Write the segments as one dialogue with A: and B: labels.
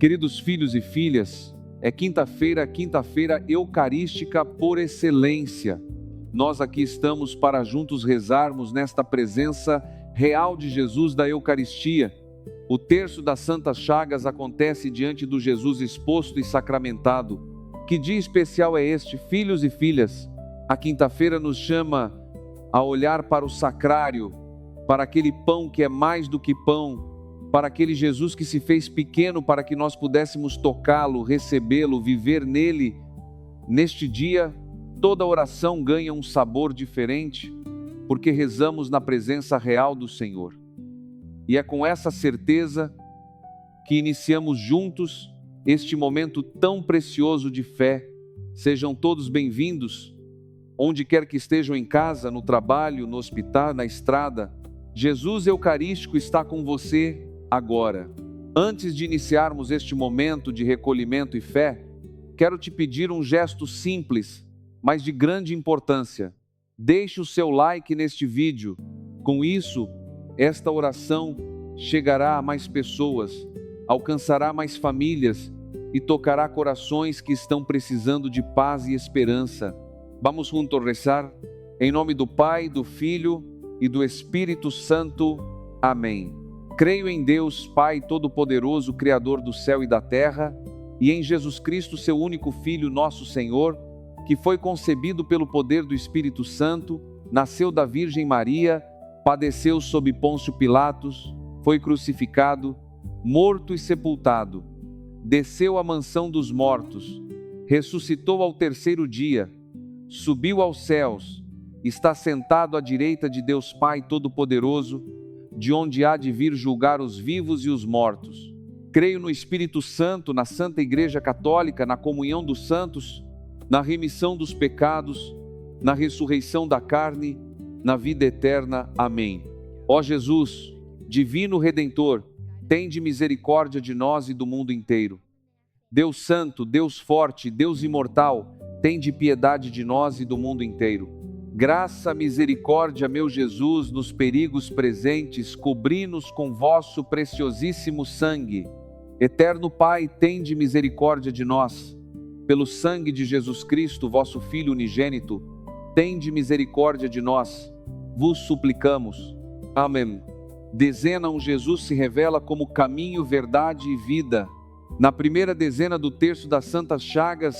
A: Queridos filhos e filhas, é quinta-feira eucarística por excelência. Nós aqui estamos para juntos rezarmos nesta presença real de Jesus da Eucaristia. O terço das Santas Chagas acontece diante do Jesus exposto e sacramentado. Que dia especial é este, filhos e filhas? A quinta-feira nos chama a olhar para o sacrário, para aquele pão que é mais do que pão, para aquele Jesus que se fez pequeno para que nós pudéssemos tocá-lo, recebê-lo, viver nele. Neste dia, toda oração ganha um sabor diferente, porque rezamos na presença real do Senhor. E é com essa certeza que iniciamos juntos este momento tão precioso de fé. Sejam todos bem-vindos, onde quer que estejam, em casa, no trabalho, no hospital, na estrada. Jesus Eucarístico está com você agora. Antes de iniciarmos este momento de recolhimento e fé, quero te pedir um gesto simples, mas de grande importância. Deixe o seu like neste vídeo. Com isso, esta oração chegará a mais pessoas, alcançará mais famílias e tocará corações que estão precisando de paz e esperança. Vamos juntos rezar? Em nome do Pai, do Filho e do Espírito Santo. Amém. Creio em Deus, Pai Todo-Poderoso, Criador do céu e da terra, e em Jesus Cristo, seu único Filho, nosso Senhor, que foi concebido pelo poder do Espírito Santo, nasceu da Virgem Maria, padeceu sob Pôncio Pilatos, foi crucificado, morto e sepultado, desceu à mansão dos mortos, ressuscitou ao terceiro dia, subiu aos céus, está sentado à direita de Deus Pai Todo-Poderoso, de onde há de vir julgar os vivos e os mortos. Creio no Espírito Santo, na Santa Igreja Católica, na comunhão dos santos, na remissão dos pecados, na ressurreição da carne, na vida eterna. Amém. Ó Jesus, Divino Redentor, tende misericórdia de nós e do mundo inteiro. Deus Santo, Deus Forte, Deus Imortal, tende piedade de nós e do mundo inteiro. Graça, misericórdia, meu Jesus, nos perigos presentes, cobri-nos com vosso preciosíssimo sangue. Eterno Pai, tende misericórdia de nós. Pelo sangue de Jesus Cristo, vosso Filho unigênito, tende misericórdia de nós. Vos suplicamos. Amém. Dezena, Jesus se revela como caminho, verdade e vida. Na primeira dezena do terço das Santas Chagas,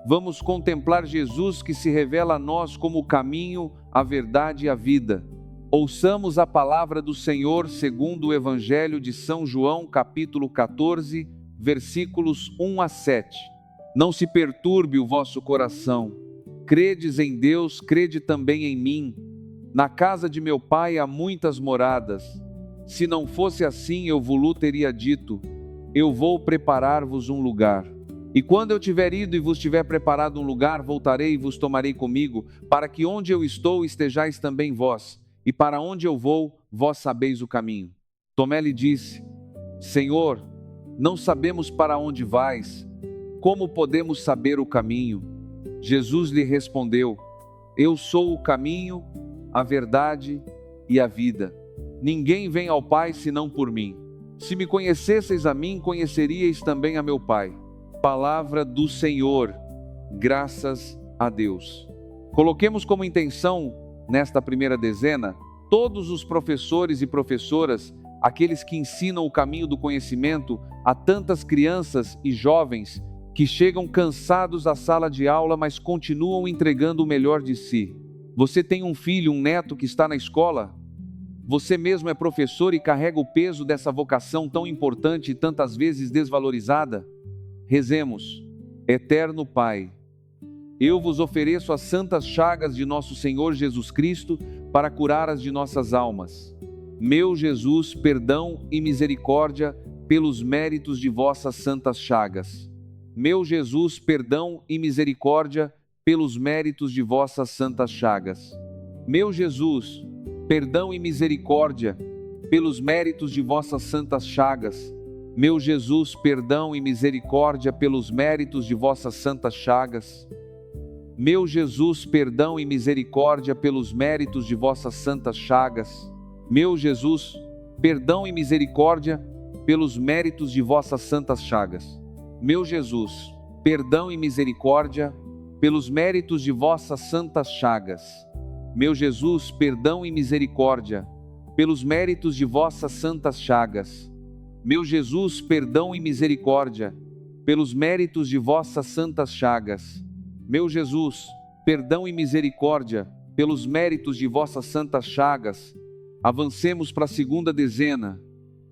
A: vamos contemplar Jesus que se revela a nós como o caminho, a verdade e a vida. Ouçamos a palavra do Senhor segundo o Evangelho de São João, capítulo 14, versículos 1 a 7. Não se perturbe o vosso coração. Credes em Deus, crede também em mim. Na casa de meu Pai há muitas moradas. Se não fosse assim, eu vos teria dito: eu vou preparar-vos um lugar. E quando eu tiver ido e vos tiver preparado um lugar, voltarei e vos tomarei comigo, para que onde eu estou estejais também vós, e para onde eu vou, vós sabeis o caminho. Tomé lhe disse: Senhor, não sabemos para onde vais, como podemos saber o caminho? Jesus lhe respondeu: eu sou o caminho, a verdade e a vida. Ninguém vem ao Pai senão por mim. Se me conhecesseis a mim, conheceríeis também a meu Pai. Palavra do Senhor, graças a Deus. Coloquemos como intenção, nesta primeira dezena, todos os professores e professoras, aqueles que ensinam o caminho do conhecimento a tantas crianças e jovens que chegam cansados à sala de aula, mas continuam entregando o melhor de si. Você tem um filho, um neto que está na escola? Você mesmo é professor e carrega o peso dessa vocação tão importante e tantas vezes desvalorizada? Rezemos. Eterno Pai, eu vos ofereço as santas chagas de nosso Senhor Jesus Cristo para curar as de nossas almas. Meu Jesus, perdão e misericórdia pelos méritos de vossas santas chagas. Meu Jesus, perdão e misericórdia pelos méritos de vossas santas chagas. Meu Jesus, perdão e misericórdia pelos méritos de vossas santas chagas. Meu Jesus, perdão e misericórdia pelos méritos de vossas santas chagas. Meu Jesus, perdão e misericórdia pelos méritos de vossas santas chagas. Meu Jesus, perdão e misericórdia pelos méritos de vossas santas chagas. Meu Jesus, perdão e misericórdia, pelos méritos de vossas santas chagas. Meu Jesus, perdão e misericórdia, pelos méritos de vossas santas chagas. Meu Jesus, perdão e misericórdia, pelos méritos de vossas santas chagas. Meu Jesus, perdão e misericórdia, pelos méritos de vossas santas chagas. Avancemos para a segunda dezena,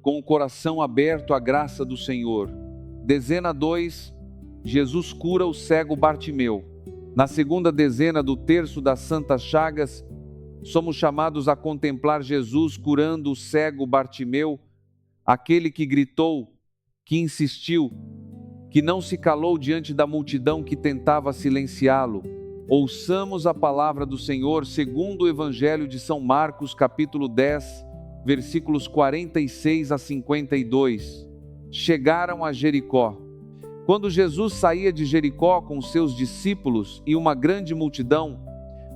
A: com o coração aberto à graça do Senhor. Dezena 2, Jesus cura o cego Bartimeu. Na segunda dezena do terço das santas chagas, somos chamados a contemplar Jesus curando o cego Bartimeu, aquele que gritou, que insistiu, que não se calou diante da multidão que tentava silenciá-lo. Ouçamos a palavra do Senhor segundo o Evangelho de São Marcos, capítulo 10, versículos 46 a 52. Chegaram a Jericó. Quando Jesus saía de Jericó com seus discípulos e uma grande multidão,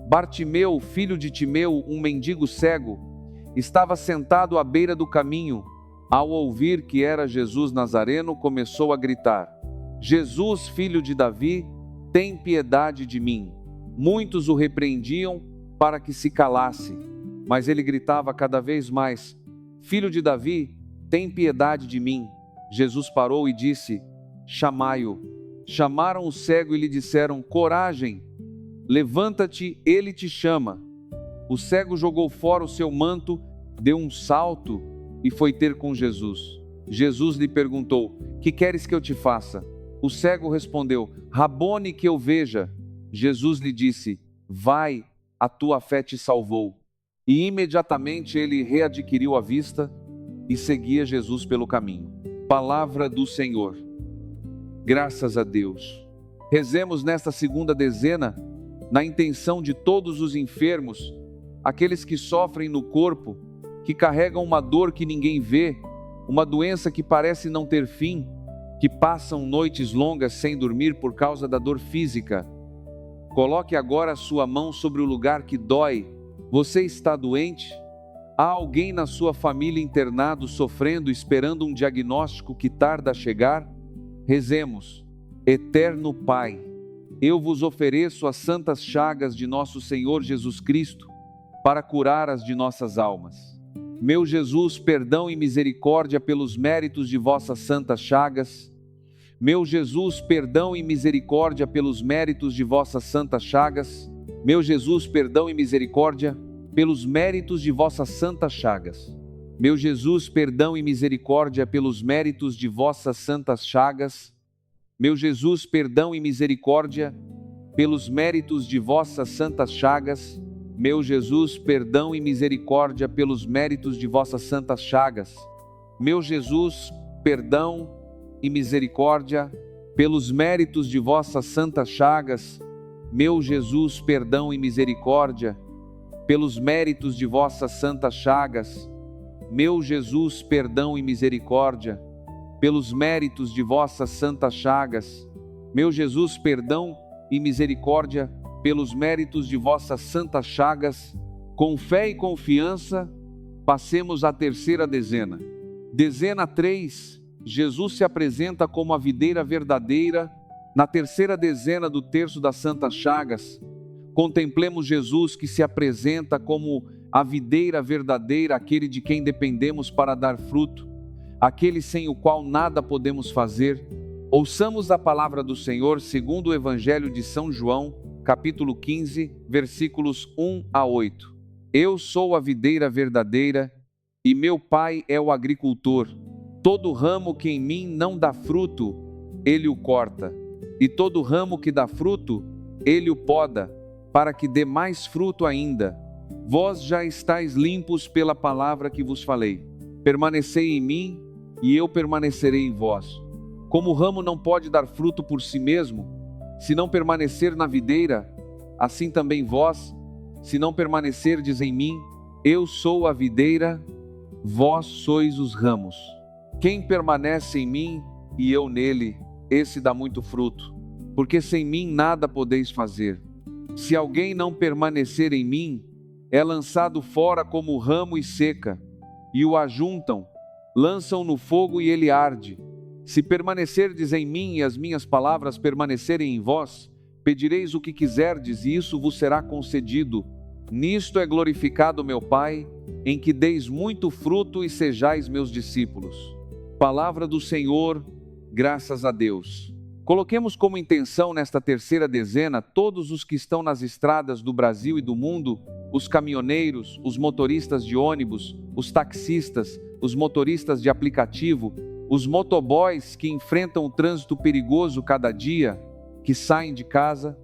A: Bartimeu, filho de Timeu, um mendigo cego, estava sentado à beira do caminho. Ao ouvir que era Jesus Nazareno, começou a gritar: Jesus, filho de Davi, tem piedade de mim. Muitos o repreendiam para que se calasse, mas ele gritava cada vez mais: Filho de Davi, tem piedade de mim. Jesus parou e disse: Chamai-o. Chamaram o cego e lhe disseram: Coragem, levanta-te, ele te chama. O cego jogou fora o seu manto, deu um salto e foi ter com Jesus. Jesus lhe perguntou: Que queres que eu te faça? O cego respondeu: Rabone, que eu veja. Jesus lhe disse: Vai, a tua fé te salvou. E imediatamente ele readquiriu a vista e seguia Jesus pelo caminho. Palavra do Senhor. Graças a Deus. Rezemos nesta segunda dezena, na intenção de todos os enfermos, aqueles que sofrem no corpo, que carregam uma dor que ninguém vê, uma doença que parece não ter fim, que passam noites longas sem dormir por causa da dor física. Coloque agora a sua mão sobre o lugar que dói. Você está doente? Há alguém na sua família internado, sofrendo, esperando um diagnóstico que tarda a chegar? Rezemos. Eterno Pai, eu vos ofereço as santas chagas de nosso Senhor Jesus Cristo para curar as de nossas almas. Meu Jesus, perdão e misericórdia pelos méritos de vossas santas chagas. Meu Jesus, perdão e misericórdia pelos méritos de vossas santas chagas. Meu Jesus, perdão e misericórdia pelos méritos de vossas santas chagas. Meu Jesus, perdão e misericórdia pelos méritos de vossas santas chagas. Meu Jesus, perdão e misericórdia pelos méritos de vossas santas chagas. Meu Jesus, perdão e misericórdia pelos méritos de vossas santas chagas. Meu Jesus, perdão e misericórdia pelos méritos de vossas santas chagas. Meu Jesus, perdão e misericórdia pelos méritos de vossas santas chagas. Meu Jesus, perdão e misericórdia pelos méritos de vossas santas chagas. Meu Jesus, perdão e misericórdia pelos méritos de vossas santas chagas. Com fé e confiança, passemos à terceira dezena. Dezena 3, Jesus se apresenta como a videira verdadeira. Na terceira dezena do terço das santas chagas, contemplemos Jesus que se apresenta como a videira verdadeira, aquele de quem dependemos para dar fruto, aquele sem o qual nada podemos fazer. Ouçamos a palavra do Senhor segundo o Evangelho de São João, capítulo 15, versículos 1 a 8. Eu sou a videira verdadeira e meu Pai é o agricultor. Todo ramo que em mim não dá fruto, ele o corta, e todo ramo que dá fruto, ele o poda, para que dê mais fruto ainda. Vós já estáis limpos pela palavra que vos falei. Permanecei em mim, e eu permanecerei em vós. Como o ramo não pode dar fruto por si mesmo, se não permanecer na videira, assim também vós, se não permanecerdes em mim. Eu sou a videira, vós sois os ramos. Quem permanece em mim e eu nele, esse dá muito fruto, porque sem mim nada podeis fazer. Se alguém não permanecer em mim, é lançado fora como ramo e seca, e o ajuntam, lançam no fogo e ele arde. Se permanecerdes em mim e as minhas palavras permanecerem em vós, pedireis o que quiserdes e isso vos será concedido. Nisto é glorificado meu Pai, em que deis muito fruto e sejais meus discípulos. Palavra do Senhor, graças a Deus. Coloquemos como intenção nesta terceira dezena todos os que estão nas estradas do Brasil e do mundo, os caminhoneiros, os motoristas de ônibus, os taxistas, os motoristas de aplicativo, os motoboys que enfrentam o trânsito perigoso cada dia, que saem de casa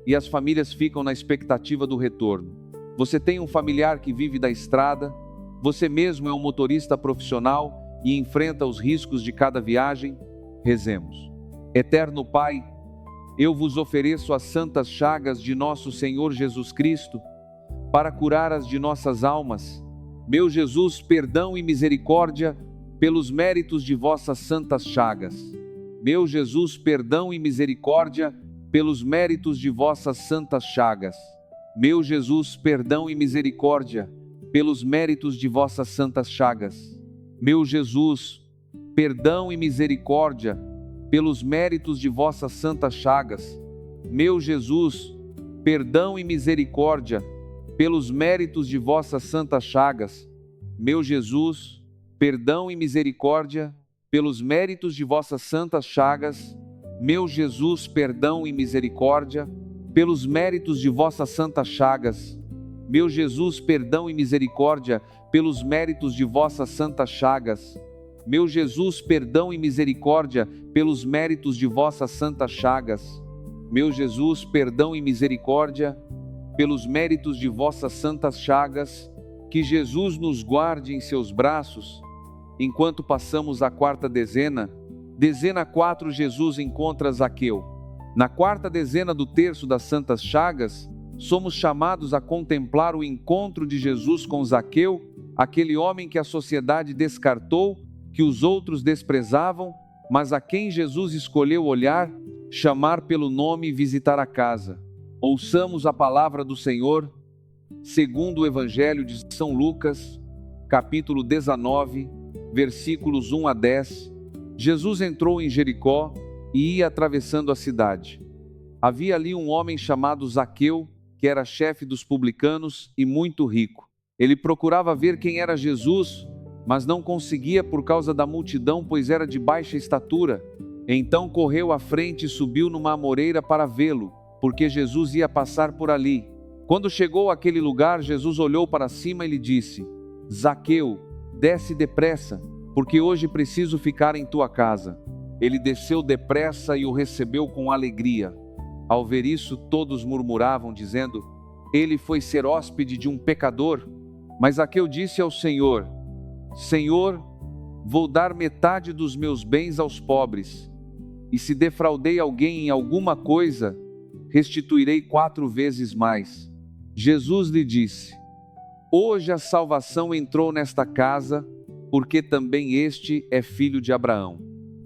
A: e as famílias ficam na expectativa do retorno. Você tem um familiar que vive da estrada, você mesmo é um motorista profissional e enfrenta os riscos de cada viagem. Rezemos. Eterno Pai, eu vos ofereço as santas chagas de nosso Senhor Jesus Cristo para curar as de nossas almas. Meu Jesus, perdão e misericórdia pelos méritos de vossas santas chagas. Meu Jesus, perdão e misericórdia pelos méritos de vossas santas chagas. Meu Jesus, perdão e misericórdia pelos méritos de vossas santas chagas. Meu Jesus, perdão e misericórdia pelos méritos de vossas santas chagas. Meu Jesus, perdão e misericórdia pelos méritos de vossas santas chagas. Meu Jesus, perdão e misericórdia pelos méritos de vossas santas chagas. Meu Jesus, perdão e misericórdia pelos méritos de vossas santas chagas. Meu Jesus, perdão e misericórdia pelos méritos de vossas santas chagas. Meu Jesus, perdão e misericórdia pelos méritos de vossas santas chagas. Meu Jesus, perdão e misericórdia pelos méritos de vossas santas chagas. Que Jesus nos guarde em seus braços. Enquanto passamos a quarta dezena, dezena 4, Jesus encontra Zaqueu. Na quarta dezena do terço das santas chagas, somos chamados a contemplar o encontro de Jesus com Zaqueu, aquele homem que a sociedade descartou, que os outros desprezavam, mas a quem Jesus escolheu olhar, chamar pelo nome e visitar a casa. Ouçamos a palavra do Senhor, segundo o Evangelho de São Lucas, capítulo 19, versículos 1 a 10. Jesus entrou em Jericó e ia atravessando a cidade. Havia ali um homem chamado Zaqueu, que era chefe dos publicanos e muito rico. Ele procurava ver quem era Jesus, mas não conseguia por causa da multidão, pois era de baixa estatura. Então correu à frente e subiu numa amoreira para vê-lo, porque Jesus ia passar por ali. Quando chegou àquele lugar, Jesus olhou para cima e lhe disse: Zaqueu, desce depressa, porque hoje preciso ficar em tua casa. Ele desceu depressa e o recebeu com alegria. Ao ver isso, todos murmuravam, dizendo: ele foi ser hóspede de um pecador. Mas Zaqueu disse ao Senhor: Senhor, vou dar metade dos meus bens aos pobres, e se defraudei alguém em alguma coisa, restituirei 4 vezes mais. Jesus lhe disse: hoje a salvação entrou nesta casa, porque também este é filho de Abraão.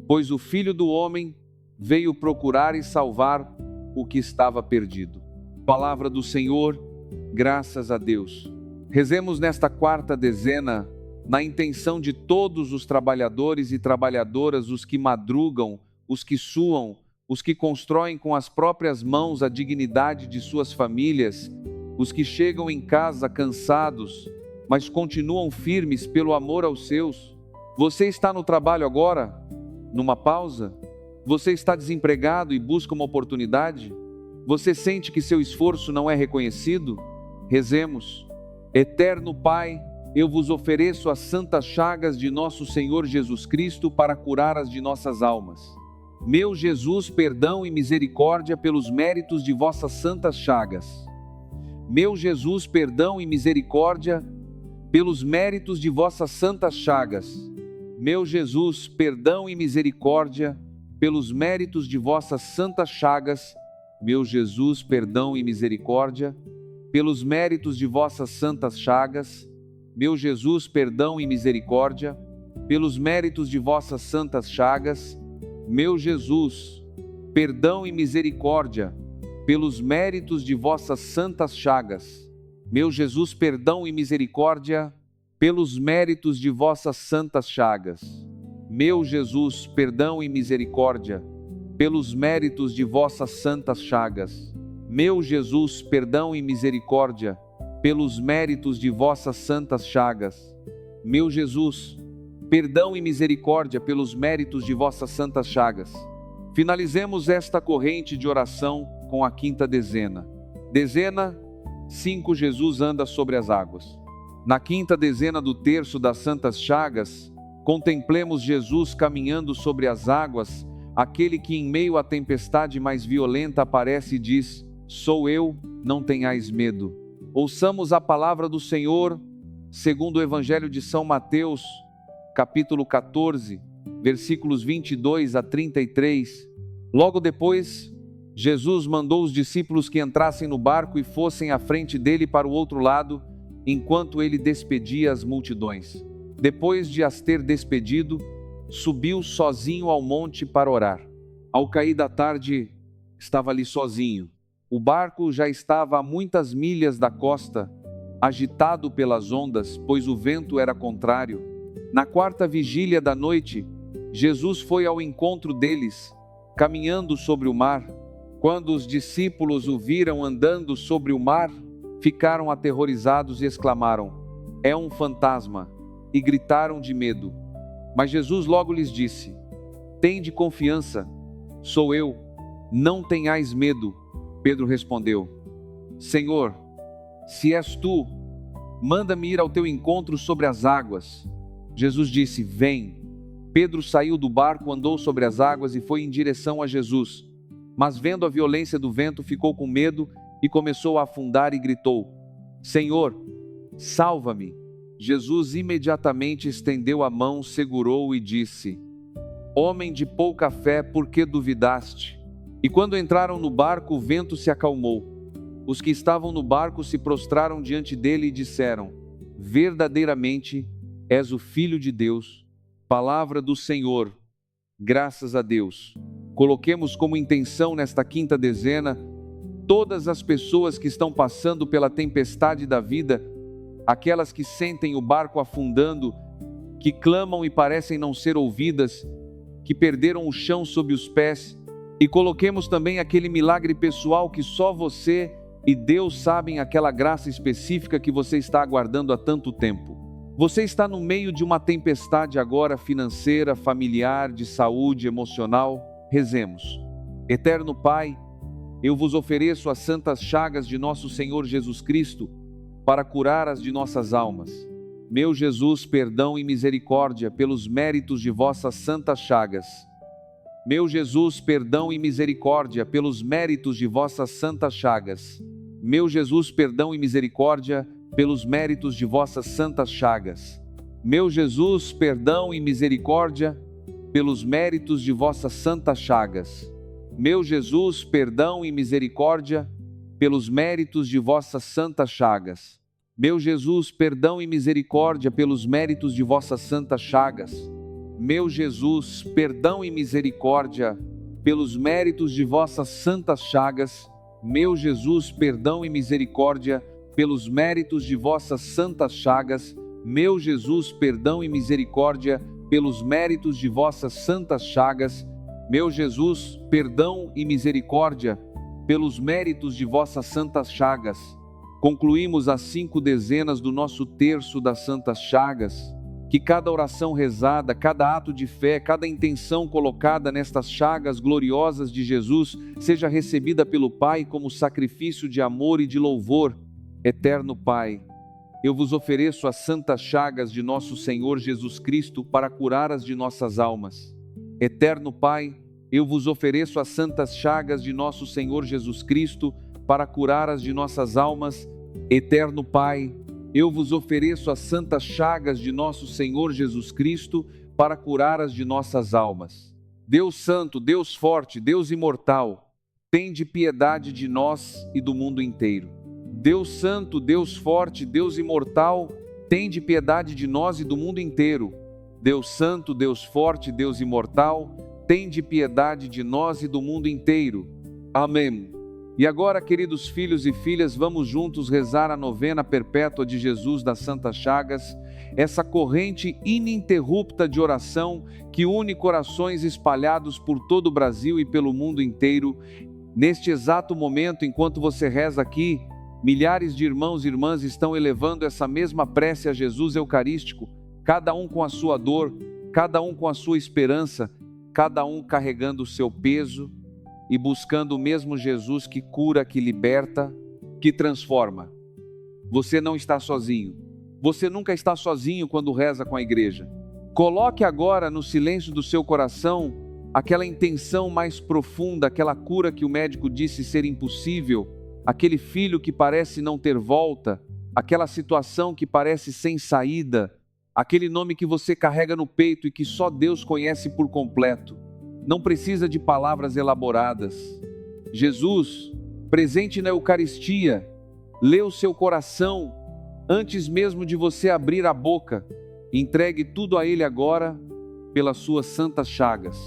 A: Pois o Filho do Homem veio procurar e salvar o que estava perdido. Palavra do Senhor, graças a Deus. Rezemos nesta quarta dezena, na intenção de todos os trabalhadores e trabalhadoras, os que madrugam, os que suam, os que constroem com as próprias mãos a dignidade de suas famílias, os que chegam em casa cansados, mas continuam firmes pelo amor aos seus. Você está no trabalho agora, numa pausa? Você está desempregado e busca uma oportunidade? Você sente que seu esforço não é reconhecido? Rezemos. Eterno Pai, eu vos ofereço as santas chagas de nosso Senhor Jesus Cristo para curar as de nossas almas. Meu Jesus, perdão e misericórdia pelos méritos de vossas santas chagas. Meu Jesus, perdão e misericórdia pelos méritos de vossas santas chagas. Meu Jesus, perdão e misericórdia pelos méritos de vossas santas chagas. Meu Jesus, perdão e misericórdia pelos méritos de vossas santas chagas. Meu Jesus, perdão e misericórdia pelos méritos de vossas santas chagas. Meu Jesus, perdão e misericórdia pelos méritos de vossas santas chagas. Meu Jesus, perdão e misericórdia pelos méritos de vossas santas chagas. Meu Jesus, perdão e misericórdia, pelos méritos de vossas santas chagas. Meu Jesus, perdão e misericórdia, pelos méritos de vossas santas chagas. Meu Jesus, perdão e misericórdia pelos méritos de vossas santas chagas. Finalizemos esta corrente de oração com a quinta dezena. Dezena 5. Jesus anda sobre as águas. Na quinta dezena do terço das santas chagas, contemplemos Jesus caminhando sobre as águas, aquele que em meio à tempestade mais violenta aparece e diz: sou eu, não tenhais medo. Ouçamos a palavra do Senhor, segundo o Evangelho de São Mateus, capítulo 14, versículos 22 a 33. Logo depois, Jesus mandou os discípulos que entrassem no barco e fossem à frente dele para o outro lado, enquanto ele despedia as multidões. Depois de as ter despedido, subiu sozinho ao monte para orar. Ao cair da tarde, estava ali sozinho. O barco já estava a muitas milhas da costa, agitado pelas ondas, pois o vento era contrário. Na quarta vigília da noite, Jesus foi ao encontro deles, caminhando sobre o mar. Quando os discípulos o viram andando sobre o mar, ficaram aterrorizados e exclamaram: é um fantasma! E gritaram de medo. Mas Jesus logo lhes disse: tende confiança, sou eu, não tenhais medo. Pedro respondeu: Senhor, se és tu, manda-me ir ao teu encontro sobre as águas. Jesus disse: vem. Pedro saiu do barco, andou sobre as águas e foi em direção a Jesus. Mas vendo a violência do vento, ficou com medo e começou a afundar e gritou: Senhor, salva-me. Jesus imediatamente estendeu a mão, segurou-o e disse: homem de pouca fé, por que duvidaste? E quando entraram no barco, o vento se acalmou. Os que estavam no barco se prostraram diante dele e disseram: verdadeiramente és o Filho de Deus. Palavra do Senhor. Graças a Deus. Coloquemos como intenção nesta quinta dezena todas as pessoas que estão passando pela tempestade da vida, aquelas que sentem o barco afundando, que clamam e parecem não ser ouvidas, que perderam o chão sob os pés. E coloquemos também aquele milagre pessoal que só você e Deus sabem, aquela graça específica que você está aguardando há tanto tempo. Você está no meio de uma tempestade agora, financeira, familiar, de saúde, emocional. Rezemos. Eterno Pai, eu vos ofereço as santas chagas de nosso Senhor Jesus Cristo para curar as de nossas almas. Meu Jesus, perdão e misericórdia pelos méritos de vossas santas chagas. Meu Jesus, perdão e misericórdia pelos méritos de vossas santas chagas. Meu Jesus, perdão e misericórdia pelos méritos de vossas santas chagas. Meu Jesus, perdão e misericórdia pelos méritos de vossas santas chagas. Meu Jesus, perdão e misericórdia pelos méritos de vossas santas chagas. Meu Jesus, perdão e misericórdia pelos méritos de vossas santas chagas. Meu Jesus, perdão e misericórdia pelos méritos de vossas santas chagas. Meu Jesus, perdão e misericórdia pelos méritos de vossas santas chagas. Meu Jesus, perdão e misericórdia pelos méritos de vossas santas chagas. Meu Jesus, perdão e misericórdia pelos méritos de vossas santas chagas. Concluímos as 5 dezenas do nosso terço das santas chagas. Que cada oração rezada, cada ato de fé, cada intenção colocada nestas chagas gloriosas de Jesus seja recebida pelo Pai como sacrifício de amor e de louvor. Eterno Pai, eu vos ofereço as santas chagas de nosso Senhor Jesus Cristo para curar as de nossas almas. Eterno Pai, eu vos ofereço as santas chagas de nosso Senhor Jesus Cristo para curar as de nossas almas. Eterno Pai, eu vos ofereço as santas chagas de nosso Senhor Jesus Cristo para curar as de nossas almas. Deus Santo, Deus Forte, Deus Imortal, tende piedade de nós e do mundo inteiro. Deus Santo, Deus Forte, Deus Imortal, tende piedade de nós e do mundo inteiro. Deus Santo, Deus Forte, Deus Imortal, tende piedade de nós e do mundo inteiro. Amém. E agora, queridos filhos e filhas, vamos juntos rezar a novena perpétua de Jesus das Santas Chagas, essa corrente ininterrupta de oração que une corações espalhados por todo o Brasil e pelo mundo inteiro. Neste exato momento, enquanto você reza aqui, milhares de irmãos e irmãs estão elevando essa mesma prece a Jesus Eucarístico, cada um com a sua dor, cada um com a sua esperança, cada um carregando o seu peso e buscando o mesmo Jesus que cura, que liberta, que transforma. Você não está sozinho. Você nunca está sozinho quando reza com a igreja. Coloque agora no silêncio do seu coração aquela intenção mais profunda, aquela cura que o médico disse ser impossível, aquele filho que parece não ter volta, aquela situação que parece sem saída, aquele nome que você carrega no peito e que só Deus conhece por completo. Não precisa de palavras elaboradas. Jesus, presente na Eucaristia, lê o seu coração antes mesmo de você abrir a boca. Entregue tudo a Ele agora pelas suas santas chagas.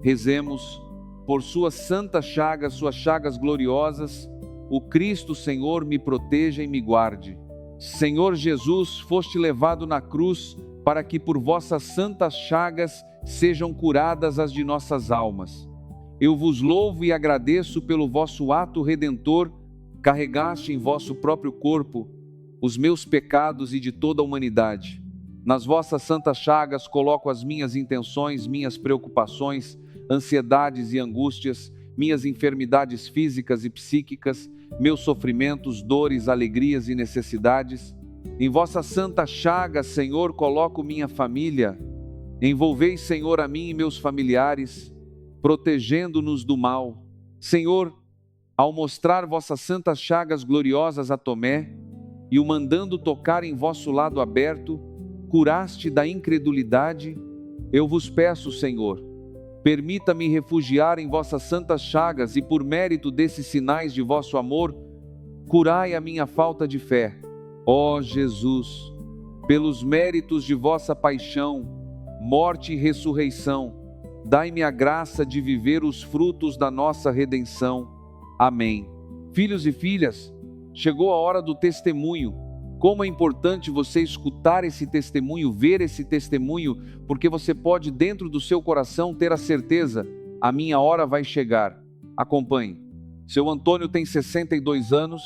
A: Rezemos por suas santas chagas, suas chagas gloriosas. O Cristo Senhor me proteja e me guarde. Senhor Jesus, foste levado na cruz para que por vossas santas chagas sejam curadas as de nossas almas. Eu vos louvo e agradeço pelo vosso ato redentor, carregaste em vosso próprio corpo os meus pecados e de toda a humanidade. Nas vossas santas chagas coloco as minhas intenções, minhas preocupações, ansiedades e angústias, minhas enfermidades físicas e psíquicas, meus sofrimentos, dores, alegrias e necessidades. Em vossas santas chagas, Senhor, coloco minha família. Envolvei, Senhor, a mim e meus familiares, protegendo-nos do mal. Senhor, ao mostrar vossas santas chagas gloriosas a Tomé e o mandando tocar em vosso lado aberto, curaste da incredulidade. Eu vos peço, Senhor, permita-me refugiar em vossas santas chagas e por mérito desses sinais de vosso amor, curai a minha falta de fé. Ó Jesus, pelos méritos de vossa paixão, morte e ressurreição, dai-me a graça de viver os frutos da nossa redenção. Amém. Filhos e filhas, chegou a hora do testemunho. Como é importante você escutar esse testemunho, ver esse testemunho, porque você pode dentro do seu coração ter a certeza, a minha hora vai chegar. Acompanhe. Seu Antônio tem 62 anos,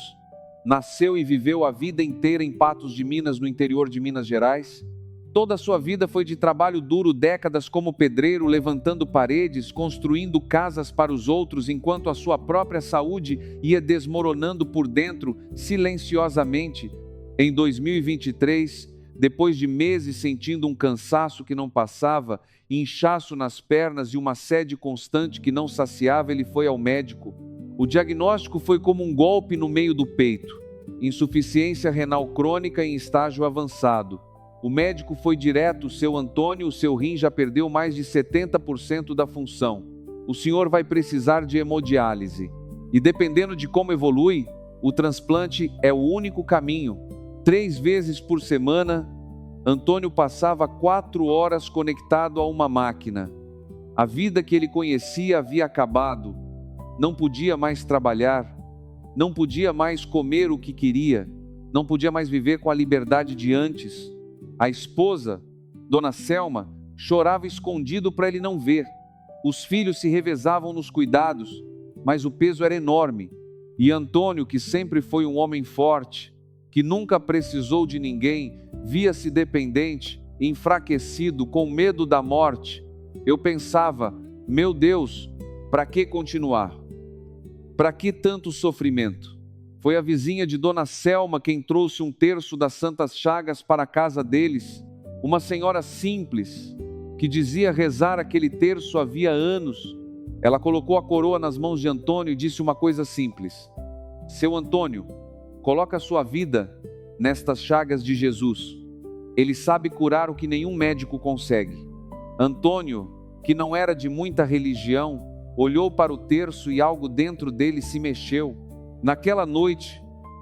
A: nasceu e viveu a vida inteira em Patos de Minas, no interior de Minas Gerais. Toda a sua vida foi de trabalho duro, décadas como pedreiro, levantando paredes, construindo casas para os outros, enquanto a sua própria saúde ia desmoronando por dentro, silenciosamente. Em 2023, depois de meses sentindo um cansaço que não passava, inchaço nas pernas e uma sede constante que não saciava, ele foi ao médico. O diagnóstico foi como um golpe no meio do peito: insuficiência renal crônica em estágio avançado. O médico foi direto: seu Antônio, o seu rim já perdeu mais de 70% da função. O senhor vai precisar de hemodiálise. E dependendo de como evolui, o transplante é o único caminho. 3 vezes por semana, Antônio passava 4 horas conectado a uma máquina. A vida que ele conhecia havia acabado. Não podia mais trabalhar, não podia mais comer o que queria, não podia mais viver com a liberdade de antes. A esposa, Dona Selma, chorava escondido para ele não ver. Os filhos se revezavam nos cuidados, mas o peso era enorme. E Antônio, que sempre foi um homem forte, que nunca precisou de ninguém, via-se dependente, enfraquecido, com medo da morte. Eu pensava: meu Deus, para que continuar? Para que tanto sofrimento? Foi a vizinha de Dona Selma quem trouxe 1/3 das santas chagas para a casa deles. Uma senhora simples, que dizia rezar aquele terço havia anos. Ela colocou a coroa nas mãos de Antônio e disse uma coisa simples: seu Antônio, coloca a sua vida nestas chagas de Jesus. Ele sabe curar o que nenhum médico consegue. Antônio, que não era de muita religião, olhou para o terço e algo dentro dele se mexeu. Naquela noite,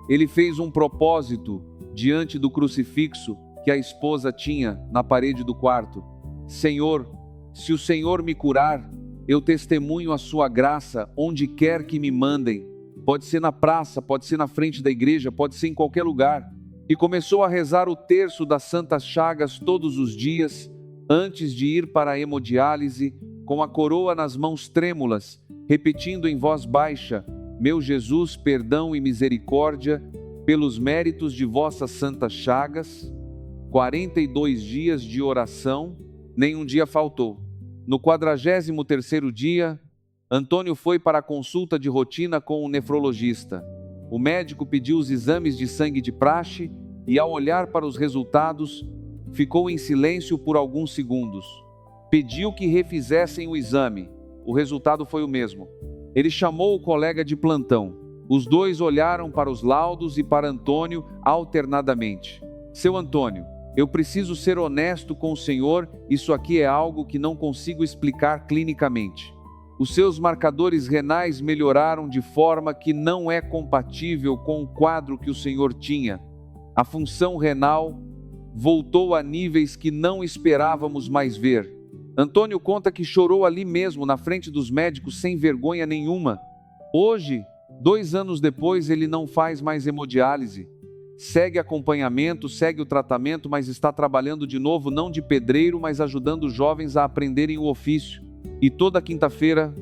A: ele fez um propósito diante do crucifixo que a esposa tinha na parede do quarto: Senhor, se o Senhor me curar, eu testemunho a sua graça onde quer que me mandem. pode ser na praça, pode ser na frente da igreja, pode ser em qualquer lugar. E começou a rezar o terço das Santas Chagas todos os dias, antes de ir para a hemodiálise, com a coroa nas mãos trêmulas, repetindo em voz baixa: meu Jesus, perdão e misericórdia, pelos méritos de vossas Santas Chagas. 42 dias de oração, nenhum dia faltou. No 43º dia, Antônio foi para a consulta de rotina com o nefrologista. O médico pediu os exames de sangue de praxe e, ao olhar para os resultados, ficou em silêncio por alguns segundos. Pediu que refizessem o exame. O resultado foi o mesmo. Ele chamou o colega de plantão. Os dois olharam para os laudos e para Antônio alternadamente. Seu Antônio, eu preciso ser honesto com o senhor, isso aqui é algo que não consigo explicar clinicamente. Os seus marcadores renais melhoraram de forma que não é compatível com o quadro que o senhor tinha. A função renal voltou a níveis que não esperávamos mais ver. Antônio conta que chorou ali mesmo, na frente dos médicos, sem vergonha nenhuma. Hoje, 2 anos depois, ele não faz mais hemodiálise. Segue acompanhamento, segue o tratamento, mas está trabalhando de novo, não de pedreiro, mas ajudando os jovens a aprenderem o ofício. E toda quinta-feira,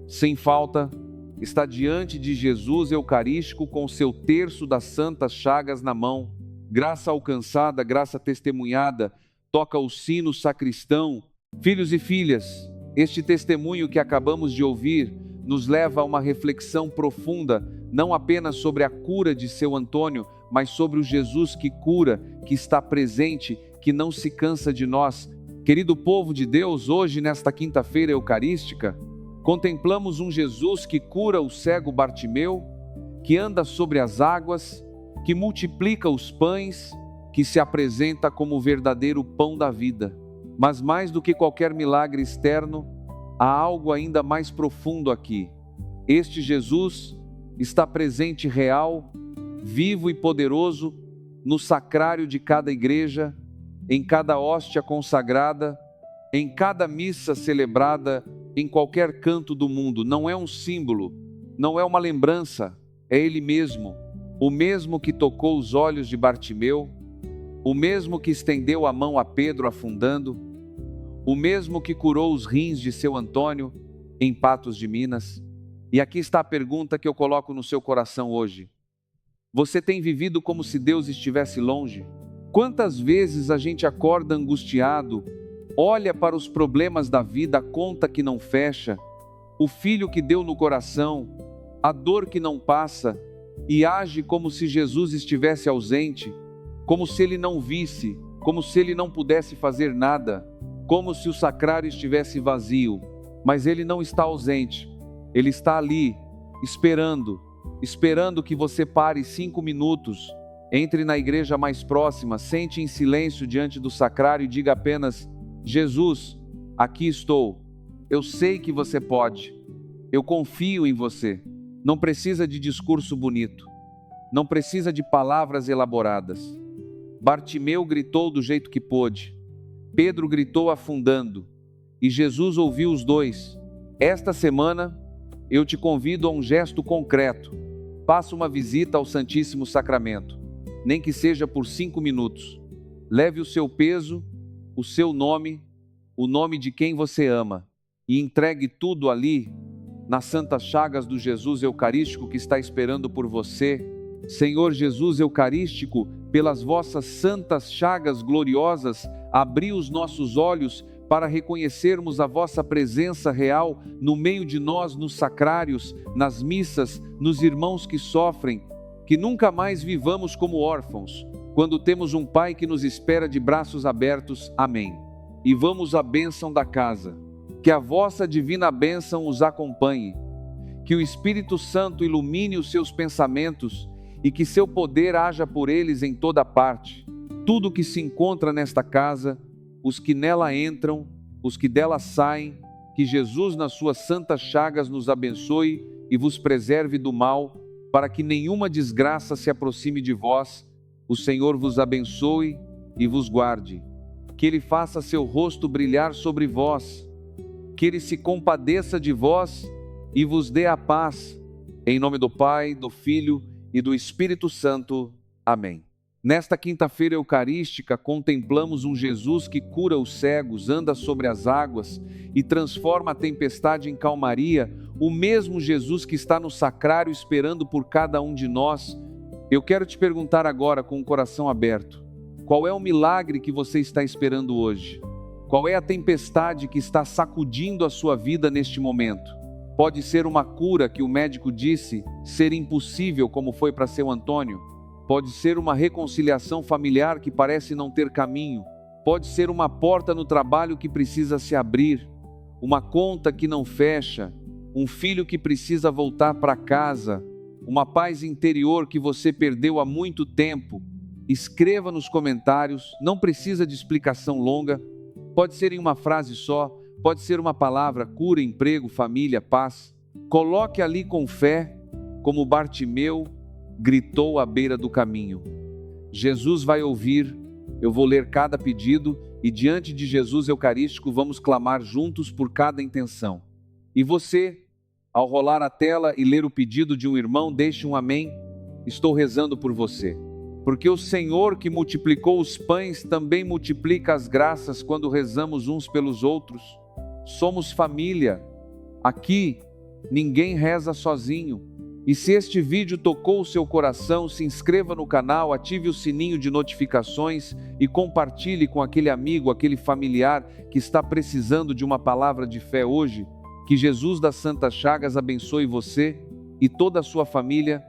A: sem falta, está diante de Jesus Eucarístico com seu terço das Santas Chagas na mão. Graça alcançada, graça testemunhada, toca o sino sacristão. Filhos e filhas, este testemunho que acabamos de ouvir nos leva a uma reflexão profunda, não apenas sobre a cura de seu Antônio, mas sobre o Jesus que cura, que está presente, que não se cansa de nós. Querido povo de Deus, hoje, nesta quinta-feira eucarística, contemplamos um Jesus que cura o cego Bartimeu, que anda sobre as águas, que multiplica os pães, que se apresenta como o verdadeiro pão da vida. Mas mais do que qualquer milagre externo, há algo ainda mais profundo aqui. Este Jesus está presente real, vivo e poderoso no sacrário de cada igreja, em cada hóstia consagrada, em cada missa celebrada, em qualquer canto do mundo. Não é um símbolo, não é uma lembrança, é Ele mesmo, o mesmo que tocou os olhos de Bartimeu, o mesmo que estendeu a mão a Pedro afundando, o mesmo que curou os rins de seu Antônio em Patos de Minas. E aqui está a pergunta que eu coloco no seu coração hoje. Você tem vivido como se Deus estivesse longe? Quantas vezes a gente acorda angustiado, olha para os problemas da vida, a conta que não fecha, o filho que deu no coração, a dor que não passa, e age como se Jesus estivesse ausente, como se Ele não visse, como se Ele não pudesse fazer nada, como se o sacrário estivesse vazio. Mas Ele não está ausente, Ele está ali, esperando que você pare 5 minutos, entre na igreja mais próxima, sente em silêncio diante do sacrário e diga apenas: Jesus, aqui estou, eu sei que você pode, eu confio em você. Não precisa de discurso bonito, não precisa de palavras elaboradas. Bartimeu gritou do jeito que pôde, Pedro gritou afundando, e Jesus ouviu os dois. Esta semana, eu te convido a um gesto concreto. Faça uma visita ao Santíssimo Sacramento, nem que seja por 5 minutos. Leve o seu peso, o seu nome, o nome de quem você ama, e entregue tudo ali, nas Santas Chagas do Jesus Eucarístico que está esperando por você. Senhor Jesus Eucarístico, pelas vossas santas chagas gloriosas, abri os nossos olhos para reconhecermos a vossa presença real no meio de nós, nos sacrários, nas missas, nos irmãos que sofrem, que nunca mais vivamos como órfãos, quando temos um Pai que nos espera de braços abertos. Amém. E vamos à bênção da casa. Que a vossa divina bênção os acompanhe, que o Espírito Santo ilumine os seus pensamentos e que seu poder haja por eles em toda parte. Tudo que se encontra nesta casa, os que nela entram, os que dela saem, que Jesus nas suas santas chagas nos abençoe e vos preserve do mal, para que nenhuma desgraça se aproxime de vós. O Senhor vos abençoe e vos guarde. Que Ele faça seu rosto brilhar sobre vós, que Ele se compadeça de vós e vos dê a paz. Em nome do Pai, do Filho e do Espírito Santo. Amém. Nesta quinta-feira eucarística, contemplamos um Jesus que cura os cegos, anda sobre as águas e transforma a tempestade em calmaria, o mesmo Jesus que está no sacrário esperando por cada um de nós. Eu quero te perguntar agora, com o coração aberto, qual é o milagre que você está esperando hoje? Qual é a tempestade que está sacudindo a sua vida neste momento? Pode ser uma cura que o médico disse ser impossível, como foi para seu Antônio. Pode ser uma reconciliação familiar que parece não ter caminho. Pode ser uma porta no trabalho que precisa se abrir, uma conta que não fecha, um filho que precisa voltar para casa, uma paz interior que você perdeu há muito tempo. Escreva nos comentários, não precisa de explicação longa, pode ser em uma frase só, pode ser uma palavra: cura, emprego, família, paz. Coloque ali com fé, como Bartimeu gritou à beira do caminho. Jesus vai ouvir, eu vou ler cada pedido e diante de Jesus Eucarístico vamos clamar juntos por cada intenção. E você, ao rolar a tela e ler o pedido de um irmão, deixe um amém. Estou rezando por você. Porque o Senhor que multiplicou os pães também multiplica as graças quando rezamos uns pelos outros. Somos família. Aqui, ninguém reza sozinho. E se este vídeo tocou o seu coração, se inscreva no canal, ative o sininho de notificações e compartilhe com aquele amigo, aquele familiar que está precisando de uma palavra de fé hoje. Que Jesus das Santas Chagas abençoe você e toda a sua família.